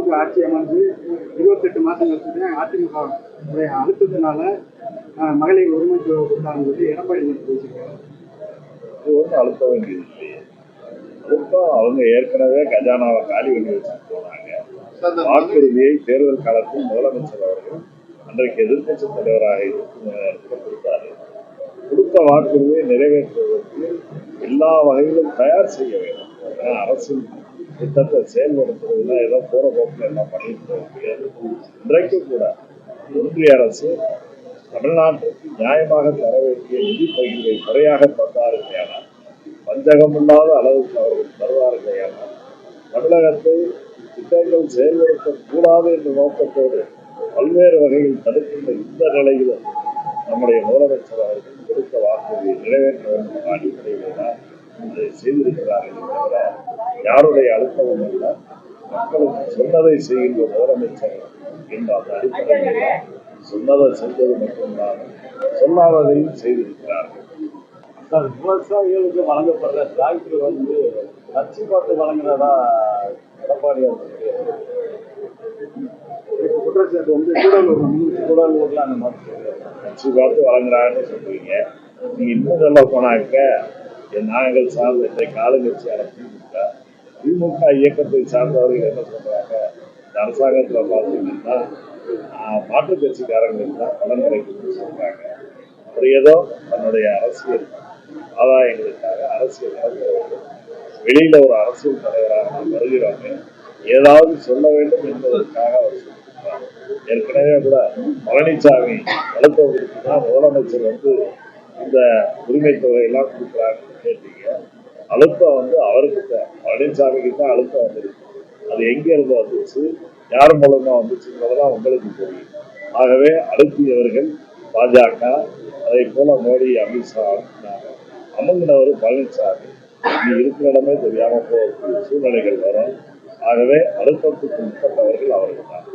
அதிமுக ஆட்சி அமைஞ்சு 28 மாதம் கழிச்சு அதிமுக அழுத்தத்தினால மகளிர் உரிமை கொடுத்தாங்கன்னு சொல்லி எடப்பாடி பேசியிருக்காரு. இது ஒன்றும் அழுத்த வேண்டியது இல்லையே. அழுத்தம் அவங்க ஏற்கனவே கஜானாவை காலி பண்ணி வச்சுட்டு போனாங்க. வாக்குறுதியை தேர்தல் காலத்தில் முதலமைச்சர் அவர்கள் அன்றைக்கு எதிர்கட்சி தலைவராக இருக்கும் நேரத்தில் கொடுத்தாரு. கொடுத்த வாக்குறுதியை நிறைவேற்றுவதற்கு எல்லா வகையிலும் தயார் செய்ய வேண்டும். அரசின் திட்டத்தை செயல்படுத்துறதுல ஏதோ போற போக்கில் எல்லாம் பண்ணிட்டு போக முடியாது. இன்றைக்கு கூட ஒன்றிய அரசு தமிழ்நாட்டிற்கு நியாயமாக தர வேண்டிய நிதி பகிர்வை முறையாக தந்தார்களேயானால், பஞ்சகம் இல்லாத அளவுக்கு அவர்கள் தருவார்களேயானால், தமிழகத்தை திட்டங்கள் செயல்படுத்தக்கூடாது என்ற நோக்கத்தோடு பல்வேறு வகையில் தடுக்கின்ற இந்த நிலையிலும் நம்முடைய முதலமைச்சர் அவர்கள் கொடுத்த வாக்குறுதியை நிறைவேற்ற வேண்டும் அடிப்படையில் தான் இதை செய்திருக்கிறார்கள் தவிர யாருடைய அழுத்தமும் அல்ல. மக்களுக்கு சொன்னதை செய்கின்ற முதலமைச்சர் என்ற அந்த அடிப்படையில் சொன்னதை செஞ்சது மட்டும்தான், சொல்லாததையும் செய்திருக்கிறார்கள். விவசாயிகளுக்கு வழங்கப்படுற டிராக்டர் கட்சி பார்த்து வழங்குறதா எடப்பாடியார் குற்றச்சாட்டு கூடலூர்ல அந்த மாதிரி கட்சி பார்த்து வழங்குறாங்கன்னு சொல்றீங்க. நீங்க இன்னும் சொல்ல போனாக்க நாங்கள் சார்ந்த இன்றைக்கு ஆளுங்கட்சியான திமுக இயக்கத்தை சார்ந்தவர்கள் என்ன சொல்றாங்க, இந்த அரசாங்கத்துல பார்த்தீங்கன்னா மாற்றுக் கட்சிக்காரங்களுக்கு தான் பலன் கிடைக்குதுன்னு சொல்றாங்க. அவர் ஏதோ தன்னுடைய அரசியல் ஆதாயங்களுக்காக அரசியல் நடத்துறவர்கள் வெளியில ஒரு அரசியல் தலைவராக நாம் வருகிறவங்க ஏதாவது சொல்ல வேண்டும் என்பதற்காக அவர் சொல்லியிருக்கிறார். ஏற்கனவே கூட பழனிசாமி அழுத்தம் கொடுத்துனா முதலமைச்சர் இந்த உரிமை தொகையெல்லாம் கொடுக்குறாங்கன்னு கேட்டீங்க. அழுத்தம் அவருக்கு தான், பழனிசாமிக்கு தான் அழுத்தம் வந்துருக்கு. அது எங்க இருந்து வந்துச்சு, யார் மூலமா வந்துச்சுன்றதெல்லாம் உங்களுக்கு தெரியும். ஆகவே அழுத்தியவர்கள் பாஜக, அதே போல மோடி, அமித்ஷா அமுங்கினவர் பழனிசாமி. இனி இருக்கிற இடமே தெரியாம போகக்கூடிய சூழ்நிலைகள் வரும். ஆகவே அழுத்தத்துக்கு உட்பட்டவர்கள் அவர்கள் தான்.